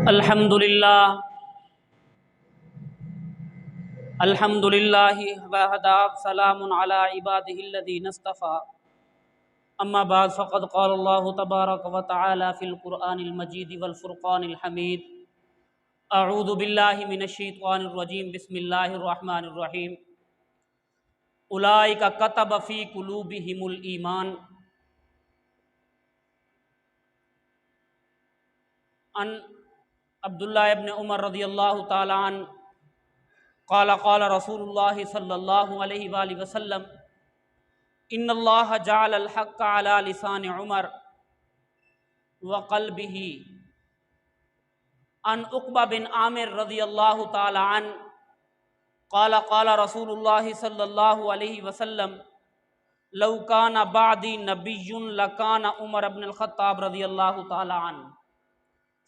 الحمد للہ وحدہ سلام علی عبادہ الذین اصطفیٰ اما بعد فقد قال اللہ تبارک و تعالی فی القرآن المجید والفرقان الحمید اعوذ باللہ من الشیطان الرجیم بسم اللہ الرحمن الرحیم اولئک کتب فی قلوبہم الایمان ان عبداللہ ابن عمر رضی اللہ تعالی عنہ قال قال رسول اللہ صلی اللہ علیہ وآلہ وسلم ان اللہ جعل الحق علی لسان عمر وقلبہ عن عقبہ بن عامر رضی اللہ تعالی عنہ قال قال رسول اللہ صلی اللہ علیہ وسلم لو کان بعدی نبی لکان عمر بن الخطاب رضی اللہ تعالی عنہ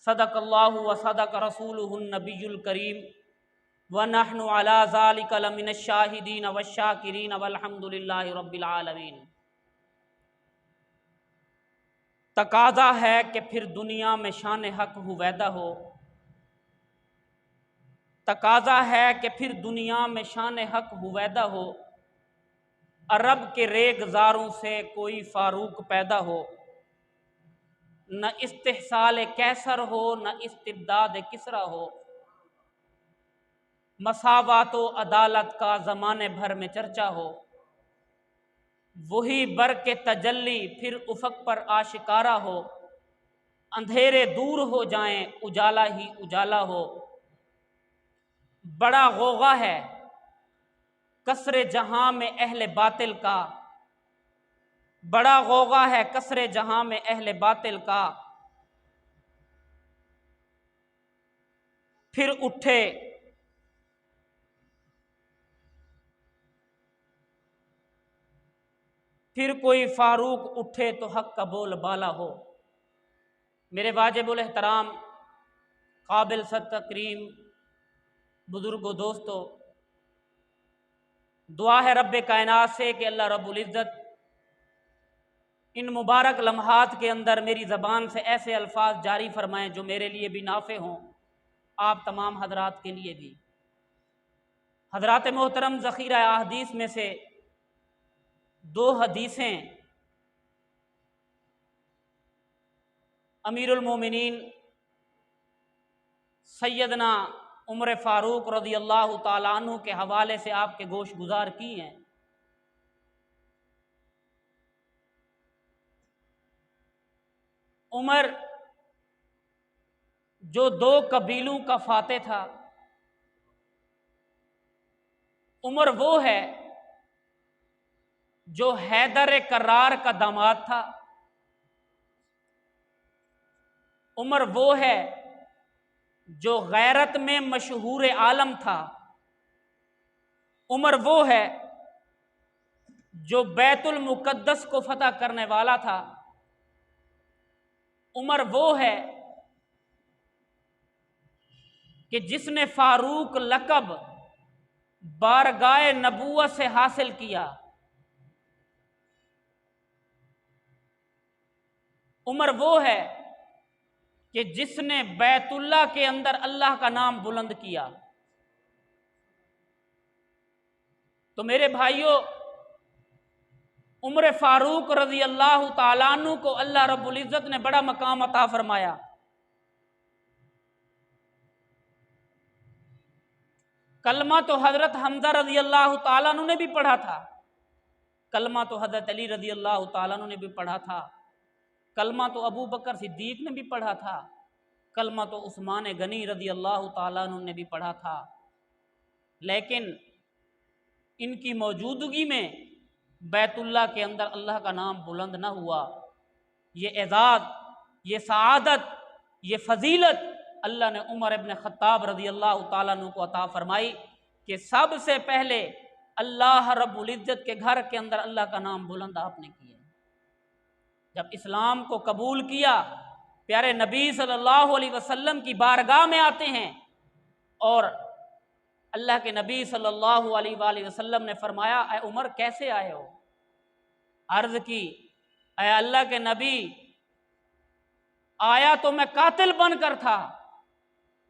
صدق اللہ وصدق رسولہ النبی الکریم وَنَحْنُ عَلَى ذَلِكَ لَمِنَ الشَّاهِدِينَ وَالشَّاكِرِينَ وَالْحَمْدُ لِلَّهِ رَبِّ الْعَالَمِينَ۔ تقاضا ہے کہ پھر دنیا میں شان حق ہویدا ہو، تقاضا ہے کہ پھر دنیا میں شان حق ہویدا ہو، عرب کے ریگزاروں سے کوئی فاروق پیدا ہو، نہ استحصال کیسر ہو نہ استبداد کسریٰ ہو، مساوات و عدالت کا زمانے بھر میں چرچا ہو، وہی برق تجلی پھر افق پر آشکارا ہو، اندھیرے دور ہو جائیں اجالا ہی اجالا ہو۔ بڑا غوغا ہے کسر جہاں میں اہل باطل کا، بڑا غوغا ہے کسر جہاں میں اہل باطل کا، پھر اٹھے پھر کوئی فاروق اٹھے تو حق کا بول بالا ہو۔ میرے واجب الاحترام قابل صد تکریم بزرگوں دوستو، دعا ہے رب کائنات سے کہ اللہ رب العزت ان مبارک لمحات کے اندر میری زبان سے ایسے الفاظ جاری فرمائیں جو میرے لیے بھی نافع ہوں، آپ تمام حضرات کے لیے بھی۔ حضرات محترم، ذخیرہ احادیث میں سے دو حدیثیں امیر المومنین سیدنا عمر فاروق رضی اللہ تعالیٰ عنہ کے حوالے سے آپ کے گوش گزار کی ہیں۔ عمر جو دو قبیلوں کا فاتح تھا، عمر وہ ہے جو حیدر کرار کا داماد تھا، عمر وہ ہے جو غیرت میں مشہور عالم تھا، عمر وہ ہے جو بیت المقدس کو فتح کرنے والا تھا، عمر وہ ہے کہ جس نے فاروق لقب بارگاہ نبوت سے حاصل کیا، عمر وہ ہے کہ جس نے بیت اللہ کے اندر اللہ کا نام بلند کیا۔ تو میرے بھائیوں، عمر فاروق رضی اللہ تعالیٰ عنہ کو اللہ رب العزت نے بڑا مقام عطا فرمایا۔ کلمہ تو حضرت حمزہ رضی اللہ تعالیٰ عنہ نے بھی پڑھا تھا، کلمہ تو حضرت علی رضی اللہ تعالیٰ عنہ نے بھی پڑھا تھا، کلمہ تو ابو بکر صدیق نے بھی پڑھا تھا، کلمہ تو عثمان غنی رضی اللہ تعالیٰ عنہ نے بھی پڑھا تھا، لیکن ان کی موجودگی میں بیت اللہ کے اندر اللہ کا نام بلند نہ ہوا۔ یہ اعزاز، یہ سعادت، یہ فضیلت اللہ نے عمر ابن خطاب رضی اللہ تعالیٰ عنہ کو عطا فرمائی کہ سب سے پہلے اللہ رب العزت کے گھر کے اندر اللہ کا نام بلند آپ نے کیا۔ جب اسلام کو قبول کیا، پیارے نبی صلی اللہ علیہ وسلم کی بارگاہ میں آتے ہیں اور اللہ کے نبی صلی اللہ علیہ وآلہ وسلم نے فرمایا، اے عمر کیسے آئے ہو؟ عرض کی، اے اللہ کے نبی، آیا تو میں قاتل بن کر تھا،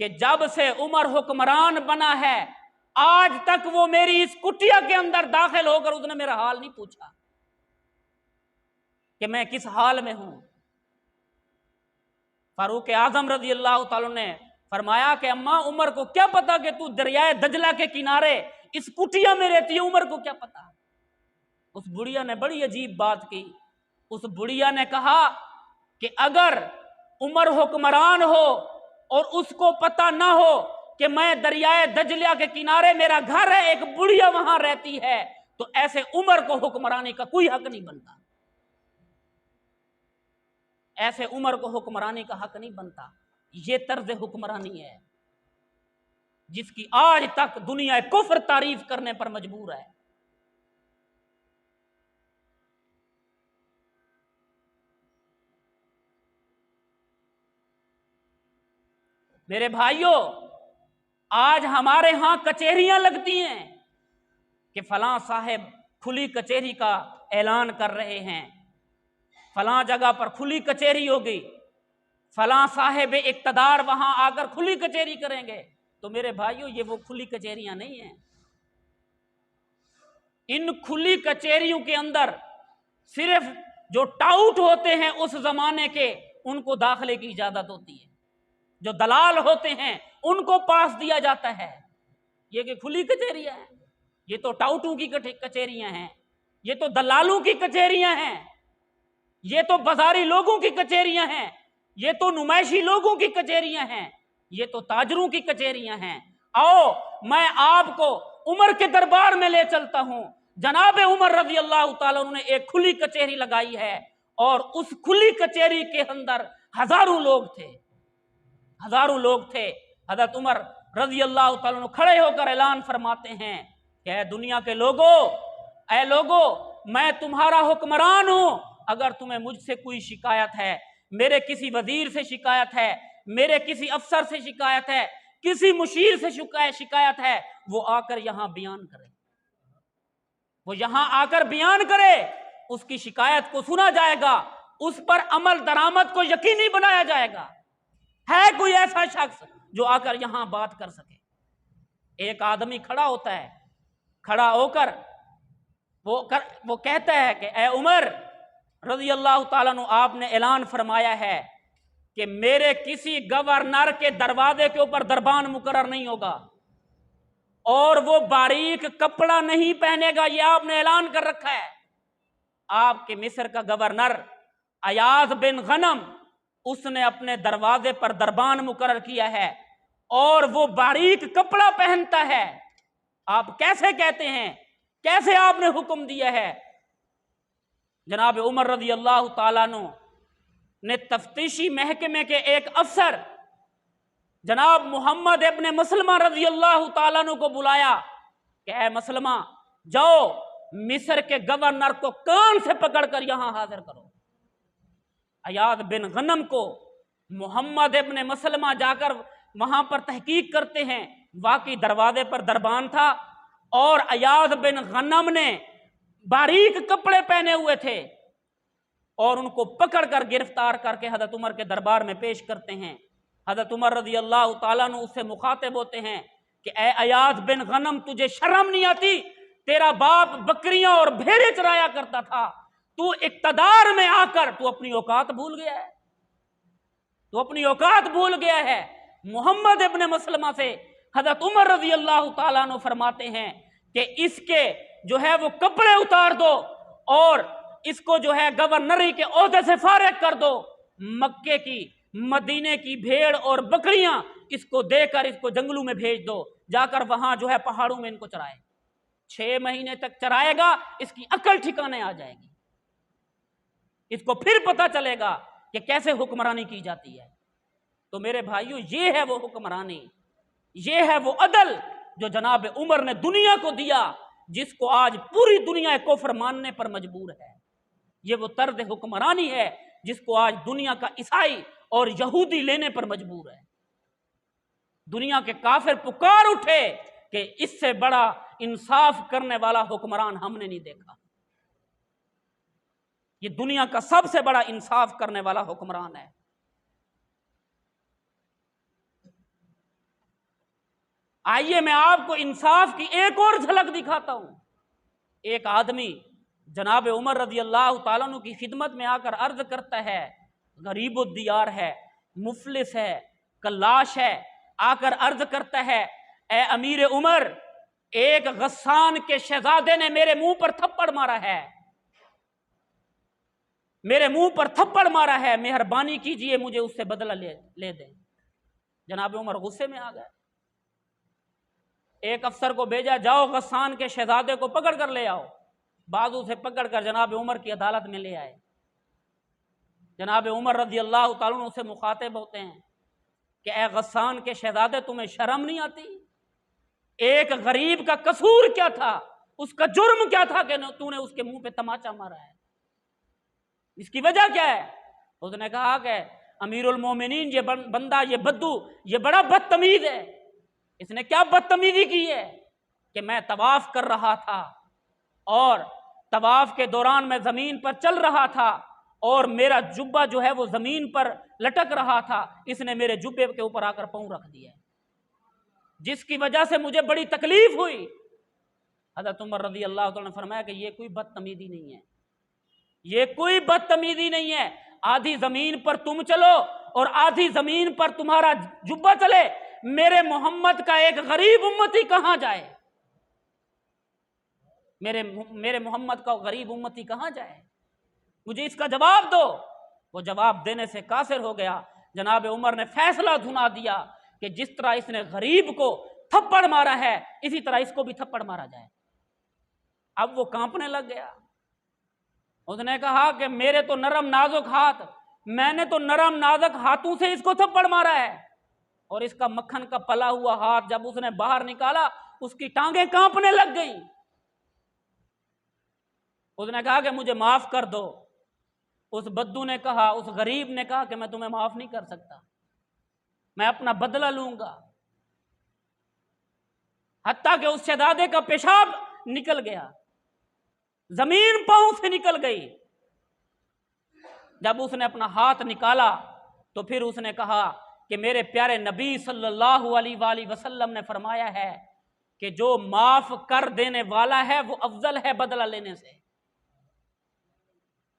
کہ جب سے عمر حکمران بنا ہے آج تک وہ میری اس کٹیا کے اندر داخل ہو کر اس نے میرا حال نہیں پوچھا کہ میں کس حال میں ہوں۔ فاروق اعظم رضی اللہ تعالیٰ نے فرمایا کہ اماں عمر کو کیا پتا کہ تو دریائے دجلہ کے کنارے اس کٹیا میں رہتی ہے، عمر کو کیا پتا۔ اس بڑھیا نے بڑی عجیب بات کی، اس بڑھیا نے کہا کہ اگر عمر حکمران ہو اور اس کو پتہ نہ ہو کہ میں دریائے دجلہ کے کنارے میرا گھر ہے، ایک بڑھیا وہاں رہتی ہے، تو ایسے عمر کو حکمرانی کا کوئی حق نہیں بنتا، ایسے عمر کو حکمرانی کا حق نہیں بنتا۔ یہ طرز حکمرانی ہے جس کی آج تک دنیا کفر تعریف کرنے پر مجبور ہے۔ میرے بھائیوں، آج ہمارے ہاں کچہریاں لگتی ہیں کہ فلاں صاحب کھلی کچہری کا اعلان کر رہے ہیں، فلاں جگہ پر کھلی کچہری ہوگی، فلاں صاحب اقتدار وہاں آ کر کھلی کچہری کریں گے۔ تو میرے بھائیوں، یہ وہ کھلی کچہریاں نہیں ہیں۔ ان کھلی کچہریوں کے اندر صرف جو ٹاؤٹ ہوتے ہیں اس زمانے کے ان کو داخلے کی اجازت ہوتی ہے، جو دلال ہوتے ہیں ان کو پاس دیا جاتا ہے۔ یہ کہ کھلی کچہریاں ہیں، یہ تو ٹاؤٹوں کی کچہریاں ہیں، یہ تو دلالوں کی کچہریاں ہیں، یہ تو بازاری لوگوں کی کچہریاں ہیں، یہ تو نمائشی لوگوں کی کچہریاں ہیں، یہ تو تاجروں کی کچہریاں ہیں۔ آؤ میں آپ کو عمر کے دربار میں لے چلتا ہوں۔ جناب عمر رضی اللہ تعالیٰ نے ایک کھلی کچہری لگائی ہے، اور اس کھلی کچہری کے اندر ہزاروں لوگ تھے، ہزاروں لوگ تھے۔ حضرت عمر رضی اللہ تعالیٰ عنہ کھڑے ہو کر اعلان فرماتے ہیں کہ اے دنیا کے لوگوں، اے لوگوں، میں تمہارا حکمران ہوں، اگر تمہیں مجھ سے کوئی شکایت ہے، میرے کسی وزیر سے شکایت ہے، میرے کسی افسر سے شکایت ہے، کسی مشیر سے شکایت ہے، وہ آ کر یہاں بیان کرے، وہ یہاں آ کر بیان کرے، اس کی شکایت کو سنا جائے گا، اس پر عمل درآمد کو یقینی بنایا جائے گا۔ ہے کوئی ایسا شخص جو آ کر یہاں بات کر سکے؟ ایک آدمی کھڑا ہوتا ہے، کھڑا ہو کر وہ کہتا ہے کہ اے عمر رضی اللہ تعالیٰ عنہ، آپ نے اعلان فرمایا ہے کہ میرے کسی گورنر کے دروازے کے اوپر دربان مقرر نہیں ہوگا، اور وہ باریک کپڑا نہیں پہنے گا، یہ آپ نے اعلان کر رکھا ہے۔ آپ کے مصر کا گورنر ایاز بن غنم، اس نے اپنے دروازے پر دربان مقرر کیا ہے، اور وہ باریک کپڑا پہنتا ہے، آپ کیسے کہتے ہیں، کیسے آپ نے حکم دیا ہے؟ جناب عمر رضی اللہ تعالیٰ عنہ نے تفتیشی محکمے کے ایک افسر جناب محمد ابن مسلمہ رضی اللہ تعالیٰ عنہ کو بلایا کہ اے مسلمہ، جاؤ مصر کے گورنر کو کان سے پکڑ کر یہاں حاضر کرو۔ ایاز بن غنم کو محمد ابن مسلمہ جا کر وہاں پر تحقیق کرتے ہیں، واقعی دروازے پر دربان تھا، اور ایاز بن غنم نے باریک کپڑے پہنے ہوئے تھے، اور ان کو پکڑ کر گرفتار کر کے حضرت عمر کے دربار میں پیش کرتے ہیں۔ حضرت عمر رضی اللہ تعالیٰ عنہ اس سے مخاطب ہوتے ہیں کہ اے ایاز بن غنم، تجھے شرم نہیں آتی؟ تیرا باپ بکریاں اور بھیڑیں چرایا کرتا تھا، تو اقتدار میں آ کر تو اپنی اوقات بھول گیا ہے، تو اپنی اوقات بھول گیا ہے۔ محمد ابن مسلمہ سے حضرت عمر رضی اللہ تعالیٰ عنہ فرماتے ہیں کہ اس کے جو ہے وہ کپڑے اتار دو، اور اس کو جو ہے گورنری کے عہدے سے فارغ کر دو۔ مکے کی، مدینے کی بھیڑ اور بکریاں اس کو دے کر اس کو جنگلوں میں بھیج دو، جا کر وہاں جو ہے پہاڑوں میں ان کو چرائے، 6 مہینے تک چرائے گا، اس کی عقل ٹھکانے آ جائے گی، اس کو پھر پتہ چلے گا کہ کیسے حکمرانی کی جاتی ہے۔ تو میرے بھائیوں، یہ ہے وہ حکمرانی، یہ ہے وہ عدل جو جناب عمر نے دنیا کو دیا، جس کو آج پوری دنیا کفر ماننے پر مجبور ہے۔ یہ وہ طرز حکمرانی ہے جس کو آج دنیا کا عیسائی اور یہودی لینے پر مجبور ہے۔ دنیا کے کافر پکار اٹھے کہ اس سے بڑا انصاف کرنے والا حکمران ہم نے نہیں دیکھا، یہ دنیا کا سب سے بڑا انصاف کرنے والا حکمران ہے۔ آئیے میں آپ کو انصاف کی ایک اور جھلک دکھاتا ہوں۔ ایک آدمی جناب عمر رضی اللہ تعالیٰ عنہ کی خدمت میں آ کر عرض کرتا ہے، غریب الدیار ہے، مفلس ہے، کلاش ہے، آ کر عرض کرتا ہے اے امیر عمر، ایک غسان کے شہزادے نے میرے منہ پر تھپڑ مارا ہے، میرے منہ پر تھپڑ مارا ہے، مہربانی کیجئے مجھے اس سے بدلہ لے دیں۔ جناب عمر غصے میں آ گئے، ایک افسر کو بھیجا، جاؤ غسان کے شہزادے کو پکڑ کر لے آؤ۔ بازو سے پکڑ کر جناب عمر کی عدالت میں لے آئے۔ جناب عمر رضی اللہ تعالیٰ عنہ سے مخاطب ہوتے ہیں کہ اے غسان کے شہزادے، تمہیں شرم نہیں آتی؟ ایک غریب کا قصور کیا تھا؟ اس کا جرم کیا تھا کہ تو نے اس کے منہ پہ تماچا مارا ہے؟ اس کی وجہ کیا ہے؟ اس نے کہا کہ امیر المومنین، یہ بندہ، یہ بدو، یہ بڑا بدتمیز ہے۔ اس نے کیا بدتمیزی کی ہے کہ میں طواف کر رہا تھا اور طواف کے دوران میں زمین پر چل رہا تھا اور میرا جبہ جو ہے وہ زمین پر لٹک رہا تھا، اس نے میرے جبے کے اوپر آ کر پاؤں رکھ دیا، جس کی وجہ سے مجھے بڑی تکلیف ہوئی۔ حضرت عمر رضی اللہ تعالیٰ نے فرمایا کہ یہ کوئی بدتمیزی نہیں ہے، یہ کوئی بدتمیزی نہیں ہے۔ آدھی زمین پر تم چلو اور آدھی زمین پر تمہارا جبہ چلے، میرے محمد کا ایک غریب امتی کہاں جائے؟ میرے محمد کا غریب امتی کہاں جائے؟ مجھے اس کا جواب دو۔ وہ جواب دینے سے قاصر ہو گیا۔ جناب عمر نے فیصلہ سنا دیا کہ جس طرح اس نے غریب کو تھپڑ مارا ہے، اسی طرح اس کو بھی تھپڑ مارا جائے۔ اب وہ کانپنے لگ گیا۔ اس نے کہا کہ میرے تو نرم نازک ہاتھ، میں نے تو نرم نازک ہاتھوں سے اس کو تھپڑ مارا ہے، اور اس کا مکھن کا پلا ہوا ہاتھ جب اس نے باہر نکالا، اس کی ٹانگیں کانپنے لگ گئیں۔ اس نے کہا کہ مجھے معاف کر دو۔ اس بدو نے کہا، اس غریب نے کہا کہ میں تمہیں معاف نہیں کر سکتا، میں اپنا بدلہ لوں گا۔ حتیٰ کہ اس شہزادے کا پیشاب نکل گیا، زمین پاؤں سے نکل گئی۔ جب اس نے اپنا ہاتھ نکالا تو پھر اس نے کہا کہ میرے پیارے نبی صلی اللہ علیہ وآلہ وسلم نے فرمایا ہے کہ جو معاف کر دینے والا ہے وہ افضل ہے بدلہ لینے سے،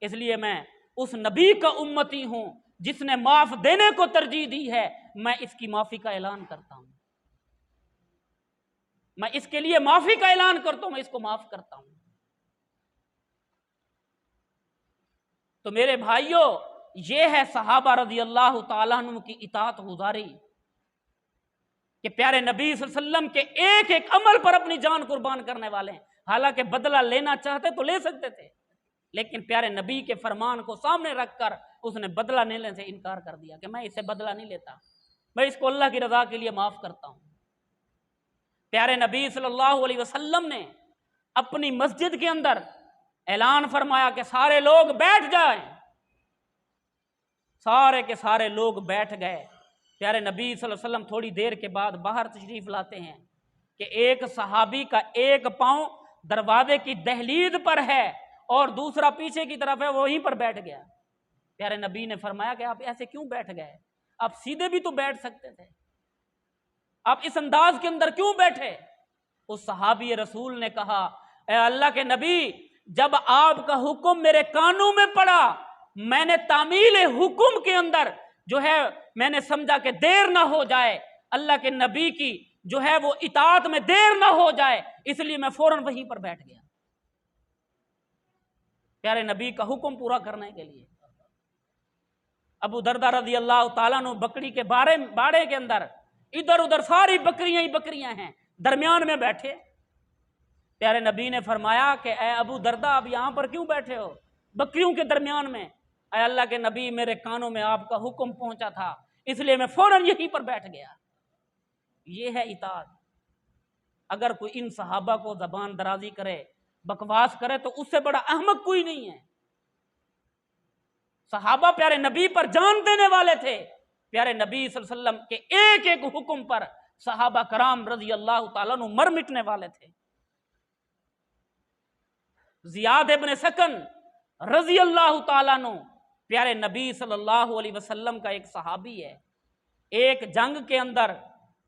اس لیے میں اس نبی کا امتی ہوں جس نے معاف دینے کو ترجیح دی ہے، میں اس کی معافی کا اعلان کرتا ہوں، میں اس کے لیے معافی کا اعلان کرتا ہوں، میں اس کو معاف کرتا ہوں۔ تو میرے بھائیوں، یہ ہے صحابہ رضی اللہ تعالیٰ عنہ کی اطاعت گزاری کہ پیارے نبی صلی اللہ علیہ وسلم کے ایک ایک عمل پر اپنی جان قربان کرنے والے ہیں۔ حالانکہ بدلہ لینا چاہتے تو لے سکتے تھے، لیکن پیارے نبی کے فرمان کو سامنے رکھ کر اس نے بدلہ لینے سے انکار کر دیا کہ میں اس سے بدلہ نہیں لیتا، میں اس کو اللہ کی رضا کے لیے معاف کرتا ہوں۔ پیارے نبی صلی اللہ علیہ وسلم نے اپنی مسجد کے اندر اعلان فرمایا کہ سارے لوگ بیٹھ جائیں، سارے کے سارے لوگ بیٹھ گئے۔ پیارے نبی صلی اللہ علیہ وسلم تھوڑی دیر کے بعد باہر تشریف لاتے ہیں کہ ایک صحابی کا ایک پاؤں دروازے کی دہلیز پر ہے اور دوسرا پیچھے کی طرف ہے، وہیں پر بیٹھ گیا۔ پیارے نبی نے فرمایا کہ آپ ایسے کیوں بیٹھ گئے؟ آپ سیدھے بھی تو بیٹھ سکتے تھے، آپ اس انداز کے اندر کیوں بیٹھے؟ اس صحابی رسول نے کہا، اے اللہ کے نبی، جب آپ کا حکم میرے کانوں میں پڑا، میں نے تعمیل حکم کے اندر جو ہے میں نے سمجھا کہ دیر نہ ہو جائے، اللہ کے نبی کی جو ہے وہ اطاعت میں دیر نہ ہو جائے، اس لیے میں فوراً وہیں پر بیٹھ گیا پیارے نبی کا حکم پورا کرنے کے لیے۔ ابو دردہ رضی اللہ تعالیٰ عنہ بکری کے باڑے کے اندر ادھر ادھر ساری بکریاں ہی بکریاں ہیں، درمیان میں بیٹھے۔ پیارے نبی نے فرمایا کہ اے ابو دردہ، آپ یہاں پر کیوں بیٹھے ہو بکریوں کے درمیان میں؟ اے اللہ کے نبی، میرے کانوں میں آپ کا حکم پہنچا تھا، اس لیے میں فوراً یہیں پر بیٹھ گیا۔ یہ ہے اطاعت۔ اگر کوئی ان صحابہ کو زبان درازی کرے، بکواس کرے، تو اس سے بڑا احمق کوئی نہیں ہے۔ صحابہ پیارے نبی پر جان دینے والے تھے، پیارے نبی صلی اللہ علیہ وسلم کے ایک ایک حکم پر صحابہ کرام رضی اللہ تعالیٰ عنہ مر مٹنے والے تھے۔ زیاد ابن سکن رضی اللہ تعالیٰ عنہ پیارے نبی صلی اللہ علیہ وسلم کا ایک صحابی ہے۔ ایک جنگ کے اندر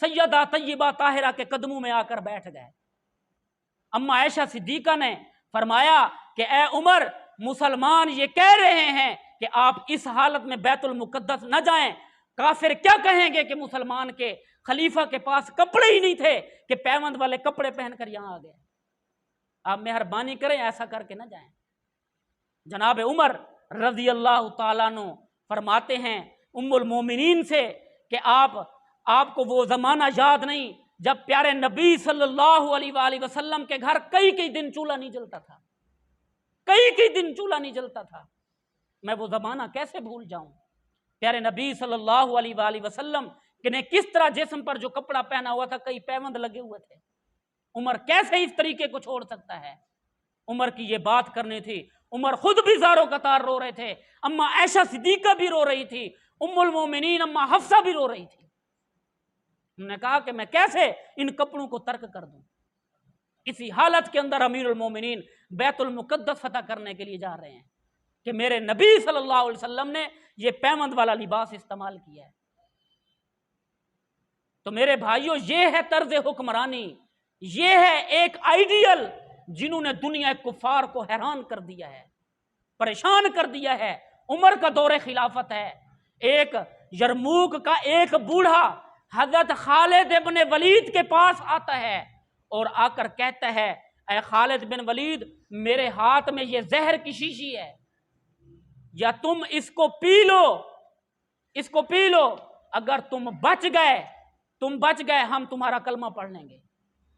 سیدہ طیبہ طاہرہ کے قدموں میں آ کر بیٹھ گئے۔ اما عائشہ صدیقہ نے فرمایا کہ اے عمر، مسلمان یہ کہہ رہے ہیں کہ آپ اس حالت میں بیت المقدس نہ جائیں، کافر کیا کہیں گے کہ مسلمان کے خلیفہ کے پاس کپڑے ہی نہیں تھے کہ پیوند والے کپڑے پہن کر یہاں آ گئے۔ آپ مہربانی کریں ایسا کر کے نہ جائیں۔ جناب عمر رضی اللہ تعالیٰ عنہ فرماتے ہیں ام المومنین سے کہ آپ کو وہ زمانہ یاد نہیں جب پیارے نبی صلی اللہ علیہ وآلہ وسلم کے گھر کئی دن چولہا نہیں جلتا تھا، کئی دن چولہا نہیں جلتا تھا۔ میں وہ زمانہ کیسے بھول جاؤں؟ پیارے نبی صلی اللہ علیہ وآلہ وسلم نے کس طرح جسم پر جو کپڑا پہنا ہوا تھا کئی پیوند لگے ہوئے تھے۔ عمر کیسے اس طریقے کو چھوڑ سکتا ہے؟ عمر کی یہ بات کرنی تھی۔ عمر خود بھی زاروں قطار رو رہے تھے، اما عائشہ صدیقہ بھی رو رہی تھی، ام المومنین اما حفصہ بھی رو رہی تھی۔ انہوں نے کہا کہ میں کیسے ان کپڑوں کو ترک کر دوں؟ اسی حالت کے اندر امیر المومنین بیت المقدس فتح کرنے کے لیے جا رہے ہیں کہ میرے نبی صلی اللہ علیہ وسلم نے یہ پیوند والا لباس استعمال کیا ہے۔ تو میرے بھائیوں، یہ ہے طرز حکمرانی، یہ ہے ایک آئیڈیل جنہوں نے دنیا کفار کو حیران کر دیا ہے، پریشان کر دیا ہے۔ عمر کا دور خلافت ہے، ایک یرموک کا ایک بوڑھا حضرت خالد بن ولید کے پاس آتا ہے اور آ کر کہتا ہے اے خالد بن ولید، میرے ہاتھ میں یہ زہر کی شیشی ہے، یا تم اس کو پی لو، اگر تم بچ گئے ہم تمہارا کلمہ پڑھ لیں گے،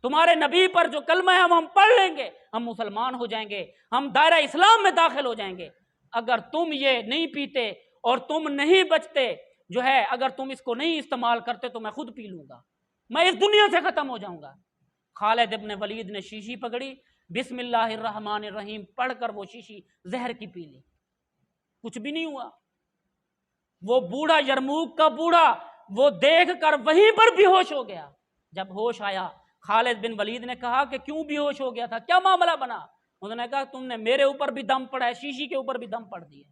تمہارے نبی پر جو کلمہ ہے ہم پڑھ لیں گے، ہم مسلمان ہو جائیں گے، ہم دائرہ اسلام میں داخل ہو جائیں گے۔ اگر تم یہ نہیں پیتے اور تم نہیں بچتے، جو ہے اگر تم اس کو نہیں استعمال کرتے تو میں خود پی لوں گا، میں اس دنیا سے ختم ہو جاؤں گا۔ خالد ابن ولید نے شیشی پکڑی، بسم اللہ الرحمن الرحیم پڑھ کر وہ شیشی زہر کی پی لی، کچھ بھی نہیں ہوا۔ وہ بوڑھا یرموک کا بوڑھا وہ دیکھ کر وہیں پر بے ہوش ہو گیا۔ جب ہوش آیا خالد بن ولید نے کہا کہ کیوں بے ہوش ہو گیا تھا، کیا معاملہ بنا؟ انہوں نے کہا تم نے میرے اوپر بھی دم پڑا ہے، شیشی کے اوپر بھی دم پڑ دیا ہے،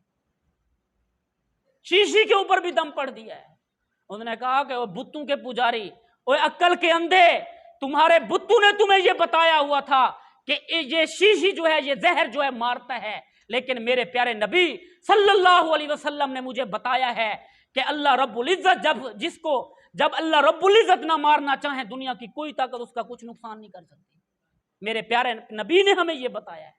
شیشی کے اوپر بھی دم پڑ دیا ہے۔ انہوں نے کہا کہ وہ بتوں کے پجاری، وہ عقل کے اندھے، تمہارے بتوں نے تمہیں یہ بتایا ہوا تھا کہ یہ شیشی جو ہے یہ زہر جو ہے مارتا ہے، لیکن میرے پیارے نبی صلی اللہ علیہ وسلم نے مجھے بتایا ہے کہ اللہ رب العزت جب اللہ رب العزت نہ مارنا چاہیں دنیا کی کوئی طاقت اس کا کچھ نقصان نہیں کر سکتی۔ میرے پیارے نبی نے ہمیں یہ بتایا ہے۔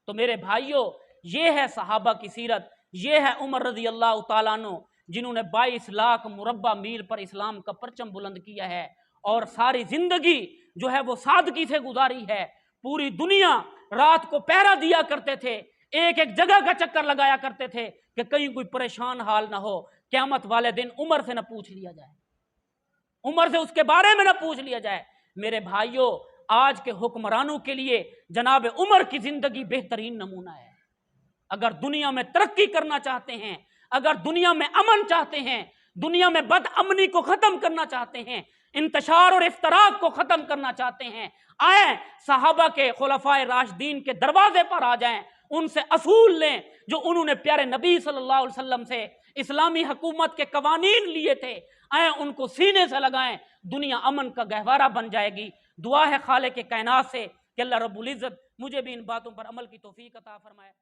تو میرے بھائیوں، یہ ہے صحابہ کی سیرت، یہ ہے عمر رضی اللہ تعالیٰ عنہ جنہوں نے 22 لاکھ مربع میل پر اسلام کا پرچم بلند کیا ہے اور ساری زندگی جو ہے وہ سادگی سے گزاری ہے۔ پوری دنیا رات کو پہرا دیا کرتے تھے، ایک جگہ کا چکر لگایا کرتے تھے کہ کہیں کوئی پریشان حال نہ ہو، قیامت والے دن عمر سے نہ پوچھ لیا جائے، عمر سے اس کے بارے میں نہ پوچھ لیا جائے۔ میرے بھائیوں، آج کے حکمرانوں کے لیے جناب عمر کی زندگی بہترین نمونہ ہے۔ اگر دنیا میں ترقی کرنا چاہتے ہیں، اگر دنیا میں امن چاہتے ہیں، دنیا میں بد امنی کو ختم کرنا چاہتے ہیں، انتشار اور افتراق کو ختم کرنا چاہتے ہیں، آئیں صحابہ کے خلفائے راشدین کے دروازے پر آ جائیں، ان سے اصول لیں جو انہوں نے پیارے نبی صلی اللہ علیہ وسلم سے اسلامی حکومت کے قوانین لیے تھے، آئیں ان کو سینے سے لگائیں، دنیا امن کا گہوارہ بن جائے گی۔ دعا ہے خالق کائنات سے کہ اللہ رب العزت مجھے بھی ان باتوں پر عمل کی توفیق عطا فرمائے۔